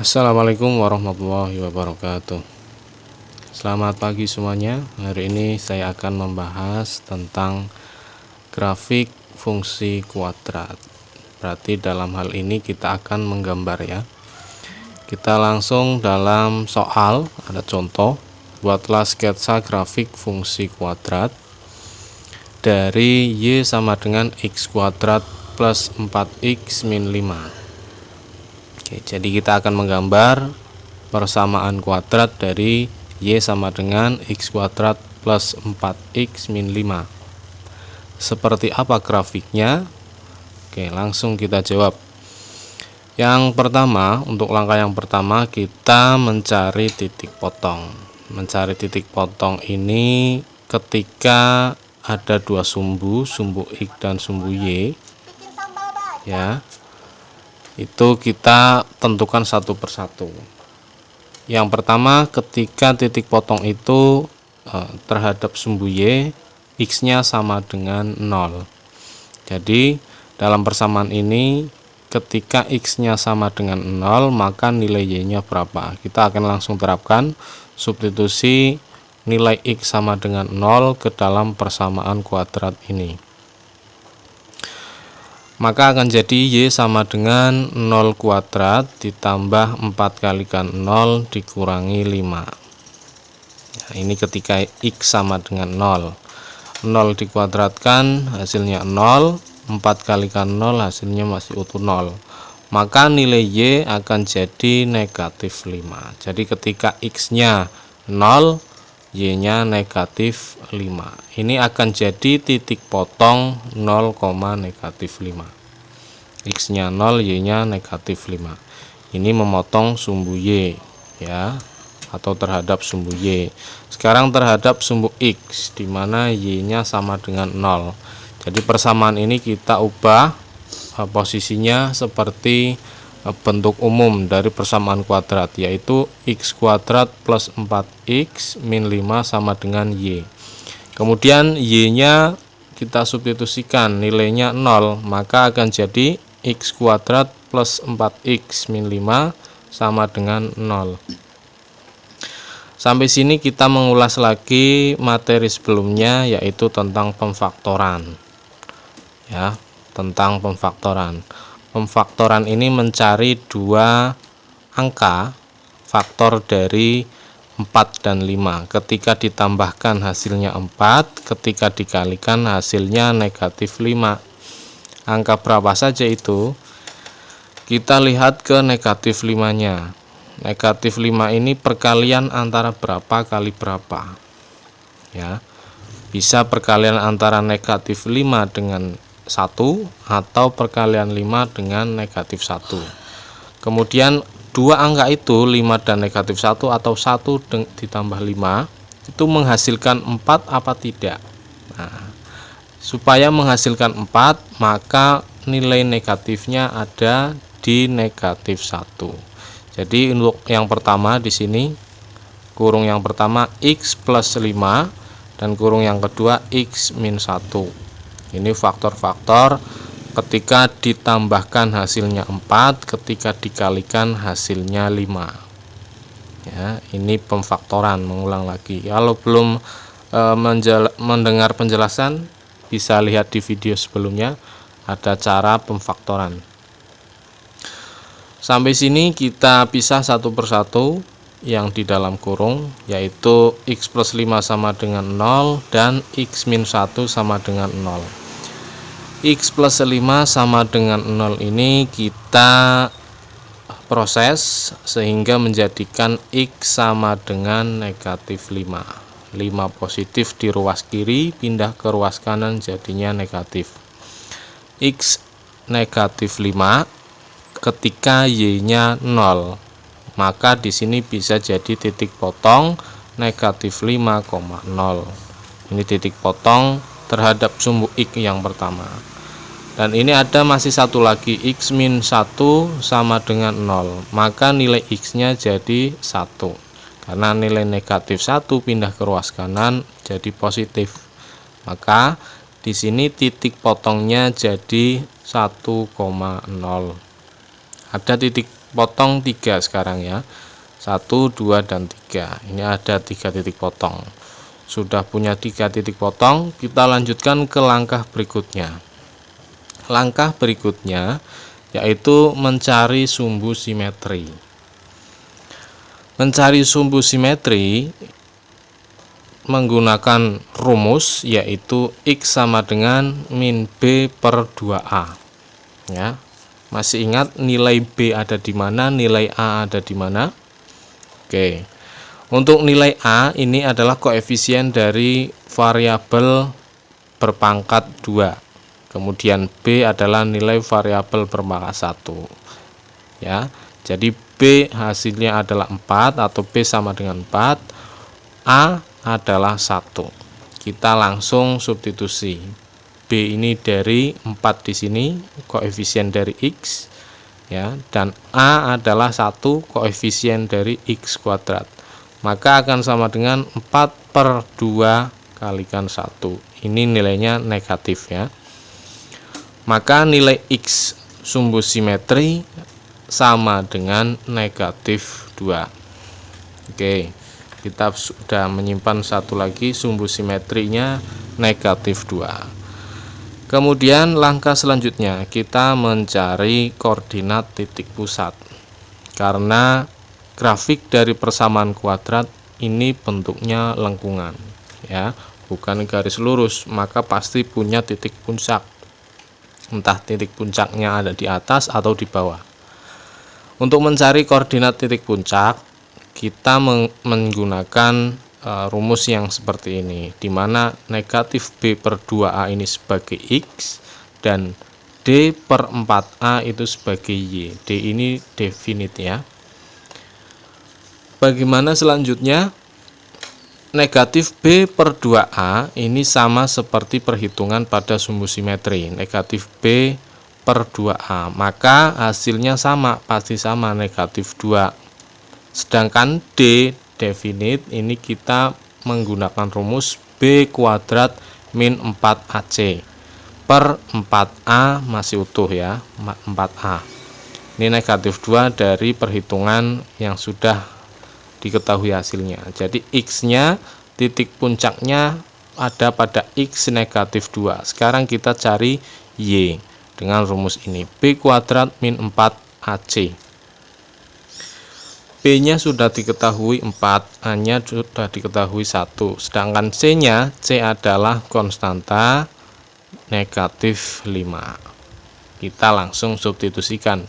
Assalamualaikum warahmatullahi wabarakatuh. Selamat pagi semuanya. Hari ini saya akan membahas tentang grafik fungsi kuadrat. Berarti dalam hal ini kita akan menggambar ya. Kita langsung dalam soal, ada contoh. Buatlah sketsa grafik fungsi kuadrat dari Y sama dengan X kuadrat plus 4X min 5. Oke, jadi kita akan menggambar persamaan kuadrat dari Y sama dengan X kuadrat plus 4X min 5. Seperti apa grafiknya? Oke, langsung kita jawab. Yang pertama, untuk langkah yang pertama kita mencari titik potong. Mencari titik potong ini ketika ada dua sumbu X dan sumbu Y ya. Itu kita tentukan satu persatu. Yang pertama, ketika titik potong itu terhadap sumbu Y, X-nya sama dengan 0. Jadi dalam persamaan ini ketika X-nya sama dengan 0, maka nilai Y-nya berapa? Kita akan langsung terapkan substitusi nilai X sama dengan 0 ke dalam persamaan kuadrat ini. Maka akan jadi Y sama dengan 0 kuadrat ditambah 4 kalikan 0 dikurangi 5. Nah, ini ketika X sama dengan 0. 0 dikuadratkan hasilnya 0, 4 kalikan 0 hasilnya masih utuh 0. Maka nilai Y akan jadi negatif 5. Jadi ketika X-nya 0, Y-nya negatif 5. Ini akan jadi titik potong 0, negatif 5. X-nya 0, Y-nya negatif 5. Ini memotong sumbu Y ya, atau terhadap sumbu Y. Sekarang terhadap sumbu X, di mana Y-nya sama dengan 0. Jadi persamaan ini kita ubah posisinya seperti bentuk umum dari persamaan kuadrat, yaitu X kuadrat plus 4X min 5 sama dengan Y. Kemudian Y-nya kita substitusikan nilainya 0, maka akan jadi X kuadrat plus 4X min 5 sama dengan 0. Sampai sini kita mengulas lagi materi sebelumnya, yaitu tentang pemfaktoran ya, tentang pemfaktoran. Pemfaktoran ini mencari dua angka faktor dari 4 dan 5. Ketika ditambahkan hasilnya 4, ketika dikalikan hasilnya negatif 5. Angka berapa saja itu? Kita lihat ke negatif 5-nya. Negatif 5 ini perkalian antara berapa kali berapa ya. Bisa perkalian antara negatif 5 dengan 1 atau perkalian 5 dengan negatif 1. Kemudian dua angka itu, 5 dan negatif 1 atau 1 ditambah 5, itu menghasilkan 4 apa tidak? Nah, supaya menghasilkan 4, maka nilai negatifnya ada di negatif 1. Jadi untuk yang pertama di sini, kurung yang pertama X plus 5 dan kurung yang kedua X min 1. Ini faktor-faktor ketika ditambahkan hasilnya 4, ketika dikalikan hasilnya 5. Ya, ini pemfaktoran. Mengulang lagi. Kalau belum mendengar penjelasan, bisa lihat di video sebelumnya, ada cara pemfaktoran. Sampai sini kita pisah satu persatu yang di dalam kurung, yaitu X plus 5 sama dengan 0 dan X min 1 sama dengan 0. X plus 5 sama dengan 0 ini kita proses sehingga menjadikan X sama dengan negatif 5. 5 positif di ruas kiri pindah ke ruas kanan jadinya negatif. X negatif 5 ketika Y-nya 0. Maka di sini bisa jadi titik potong negatif 5,0. Ini titik potong terhadap sumbu X yang pertama. Dan ini ada masih satu lagi, X min 1 sama dengan 0. Maka nilai X-nya jadi 1. Karena nilai negatif 1 pindah ke ruas kanan jadi positif. Maka di sini titik potongnya jadi 1,0. Ada titik potong 3 sekarang ya. 1, 2, dan 3. Ini ada 3 titik potong. Sudah punya 3 titik potong, kita lanjutkan ke langkah berikutnya. Langkah berikutnya yaitu mencari sumbu simetri. Mencari sumbu simetri menggunakan rumus yaitu X sama dengan min B per 2A. Ya. Masih ingat nilai B ada di mana, nilai A ada di mana? Oke. Untuk nilai A ini adalah koefisien dari variabel berpangkat 2. Kemudian B adalah nilai variabel berpangkat 1. Ya. Jadi B hasilnya adalah 4 atau B sama dengan 4. A adalah 1. Kita langsung substitusi. B ini dari 4 di sini, koefisien dari X. Ya, dan A adalah 1, koefisien dari X kuadrat. Maka akan sama dengan 4 per 2 kalikan 1. Ini nilainya negatif ya. Maka nilai X sumbu simetri sama dengan negatif 2. Oke, kita sudah menyimpan satu lagi sumbu simetrinya negatif 2. Kemudian langkah selanjutnya kita mencari koordinat titik pusat. Karena grafik dari persamaan kuadrat ini bentuknya lengkungan ya, bukan garis lurus, maka pasti punya titik puncak. Entah titik puncaknya ada di atas atau di bawah. Untuk mencari koordinat titik puncak, kita menggunakan rumus yang seperti ini, di mana negatif B per 2A ini sebagai X dan D per 4A itu sebagai Y. D ini definite ya. Bagaimana selanjutnya? Negatif B per 2A ini sama seperti perhitungan pada sumbu simetri. Negatif B per 2A, maka hasilnya sama, pasti sama, negatif 2. Sedangkan D definite ini kita menggunakan rumus B kuadrat min 4AC per 4A masih utuh ya, 4A. Ini negatif 2 dari perhitungan yang sudah diketahui hasilnya. Jadi X nya titik puncaknya ada pada X negatif 2. Sekarang kita cari Y dengan rumus ini, B kuadrat min 4AC. B nya sudah diketahui 4, A nya sudah diketahui 1, sedangkan C nya, C adalah konstanta negatif 5. Kita langsung substitusikan,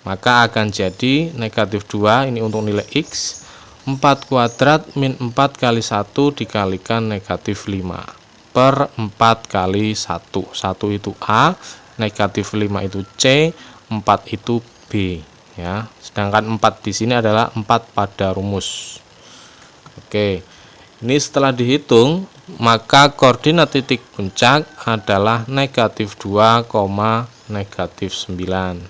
maka akan jadi negatif 2 ini untuk nilai X, 4 kuadrat min 4 kali 1 dikalikan negatif 5 per 4 kali 1. 1 itu A, negatif 5 itu C, 4 itu B ya. Sedangkan 4 di sini adalah 4 pada rumus. Oke. Ini setelah dihitung, maka koordinat titik puncak adalah negatif 2, negatif 9.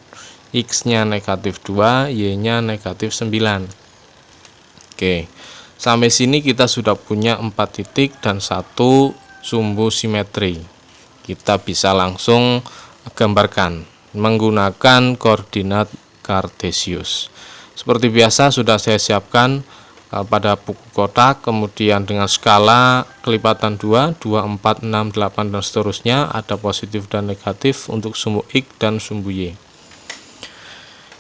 X-nya negatif 2, Y-nya negatif 9. Oke. Sampai sini kita sudah punya 4 titik dan 1 sumbu simetri. Kita bisa langsung gambarkan menggunakan koordinat Kartesius. Seperti biasa sudah saya siapkan pada buku kotak, kemudian dengan skala kelipatan 2, 2, 4, 6, 8 dan seterusnya, ada positif dan negatif untuk sumbu X dan sumbu Y.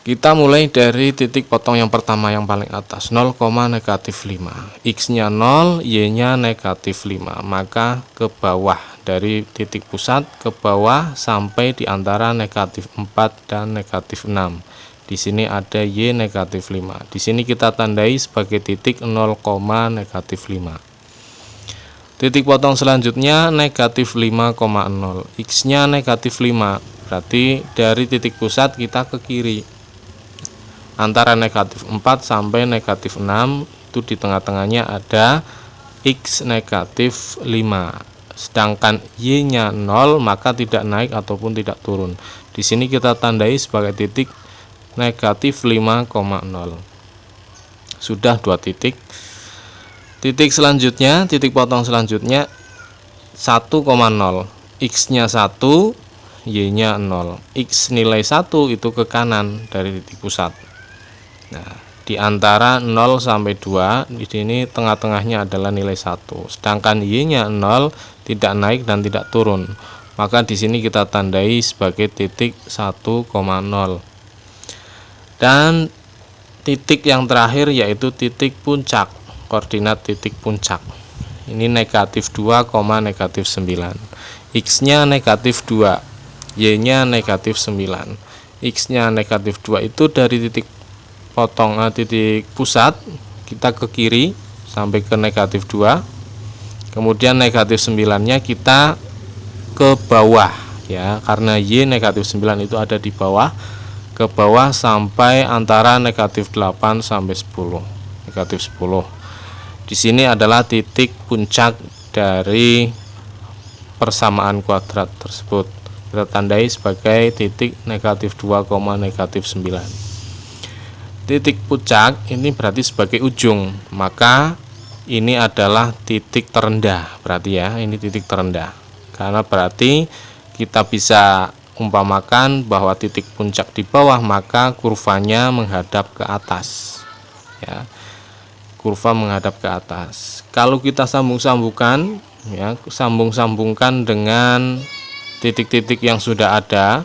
Kita mulai dari titik potong yang pertama yang paling atas, 0, negatif 5. X-nya 0, Y-nya negatif 5. Maka ke bawah dari titik pusat ke bawah sampai di antara negatif 4 dan negatif 6. Di sini ada Y negatif 5. Di sini kita tandai sebagai titik 0, negatif 5. Titik potong selanjutnya negatif 5,0. X-nya negatif 5. Berarti dari titik pusat kita ke kiri. Antara negatif 4 sampai negatif 6 itu di tengah-tengahnya ada X negatif 5. Sedangkan Y-nya 0, maka tidak naik ataupun tidak turun. Di sini kita tandai sebagai titik negatif 5,0. Sudah 2 titik. Titik selanjutnya, titik potong selanjutnya 1,0. X-nya 1, Y-nya 0. X nilai 1 itu ke kanan dari titik pusat. Nah, di antara 0 sampai 2 di sini tengah-tengahnya adalah nilai 1. Sedangkan Y-nya 0, tidak naik dan tidak turun. Maka di sini kita tandai sebagai titik 1,0. Dan titik yang terakhir yaitu titik puncak, koordinat titik puncak. Ini negatif 2, negatif 9. X-nya negatif 2, Y-nya negatif 9. X-nya negatif 2 itu dari titik titik pusat kita ke kiri sampai ke negatif 2. Kemudian negatif 9-nya kita ke bawah ya, karena Y negatif 9 itu ada di bawah, ke bawah sampai antara negatif 8 sampai 10. Negatif 10. Di sini adalah titik puncak dari persamaan kuadrat tersebut. Kita tandai sebagai titik negatif 2, negatif 9. Titik puncak ini berarti sebagai ujung, maka ini adalah titik terendah. Berarti ya, ini titik terendah. Karena berarti kita bisa umpamakan bahwa titik puncak di bawah, maka kurvanya menghadap ke atas. Ya. Kurva menghadap ke atas. Kalau kita sambung-sambungkan ya, sambung-sambungkan dengan titik-titik yang sudah ada,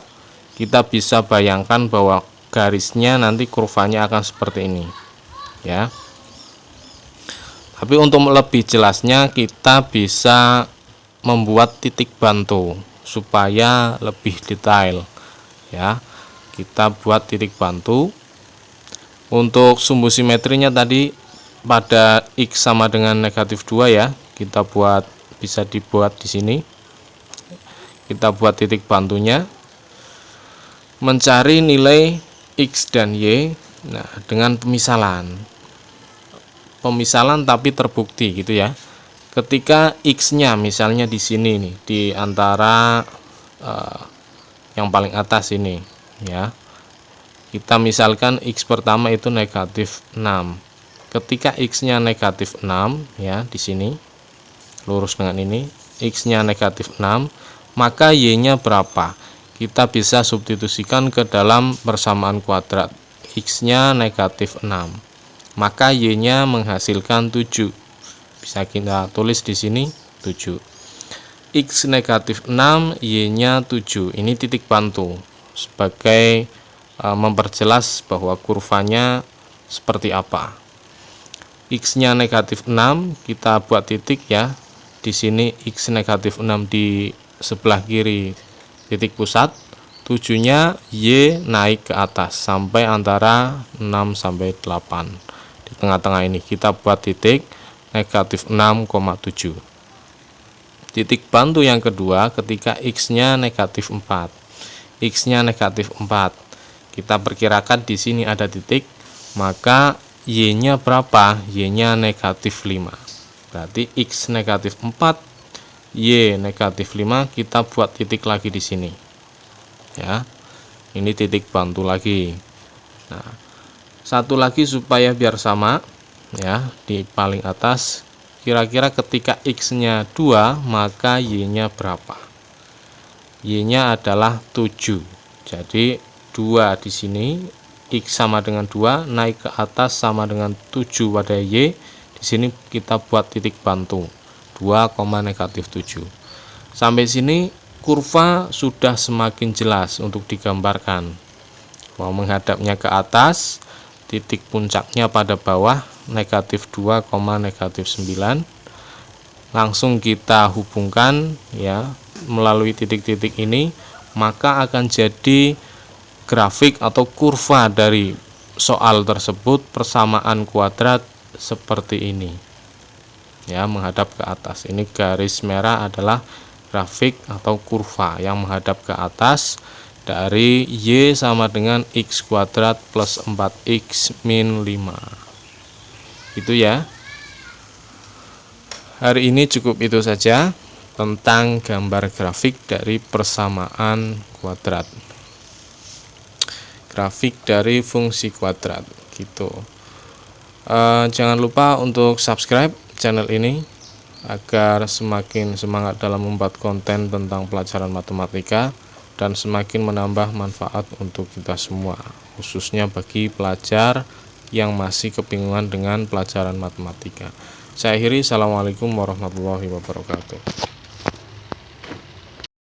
kita bisa bayangkan bahwa garisnya nanti kurvanya akan seperti ini ya. Tapi untuk lebih jelasnya kita bisa membuat titik bantu supaya lebih detail ya. Kita buat titik bantu. Untuk sumbu simetrinya tadi pada X sama dengan negatif 2 ya, kita buat, bisa dibuat di sini. Kita buat titik bantunya, mencari nilai X dan Y. Nah, dengan pemisalan tapi terbukti gitu ya. Ketika X-nya misalnya di sini nih, di antara yang paling atas ini ya, kita misalkan X pertama itu negatif 6. Ketika X-nya negatif 6 ya, di sini lurus dengan ini, X-nya negatif 6, maka Y-nya berapa? Kita bisa substitusikan ke dalam persamaan kuadrat. X-nya negatif 6, maka Y-nya menghasilkan 7. Bisa kita tulis di sini 7. X negatif 6, Y-nya 7. Ini titik bantu sebagai memperjelas bahwa kurvanya seperti apa. X-nya negatif 6, kita buat titik ya. Di sini X negatif 6 di sebelah kiri titik pusat, 7-nya Y naik ke atas sampai antara 6 sampai 8. Di tengah-tengah ini kita buat titik negatif 6,7. Titik bantu yang kedua ketika X-nya negatif 4. X-nya negatif 4. Kita perkirakan di sini ada titik, maka Y-nya berapa? Y-nya negatif 5. Berarti X negatif 4, Y negatif 5, kita buat titik lagi di sini. Ya. Ini titik bantu lagi. Nah, satu lagi supaya biar sama ya, di paling atas. Kira-kira ketika X-nya 2, maka Y-nya berapa? Y-nya adalah 7. Jadi 2 di sini, X sama dengan 2, naik ke atas sama dengan 7 pada Y. Di sini kita buat titik bantu 2, negatif 7. Sampai sini kurva sudah semakin jelas untuk digambarkan. Mau menghadapnya ke atas, titik puncaknya pada bawah, negatif 2, negatif 9. Langsung kita hubungkan ya melalui titik-titik ini, maka akan jadi grafik atau kurva dari soal tersebut, persamaan kuadrat seperti ini ya, menghadap ke atas. Ini garis merah adalah grafik atau kurva yang menghadap ke atas dari Y sama dengan X kuadrat plus 4X min 5. Itu ya. Hari ini cukup itu saja tentang gambar grafik dari persamaan kuadrat. Grafik dari fungsi kuadrat gitu. Jangan lupa untuk subscribe channel ini agar semakin semangat dalam membuat konten tentang pelajaran matematika dan semakin menambah manfaat untuk kita semua, khususnya bagi pelajar yang masih kebingungan dengan pelajaran matematika. Saya akhiri, assalamualaikum warahmatullahi wabarakatuh.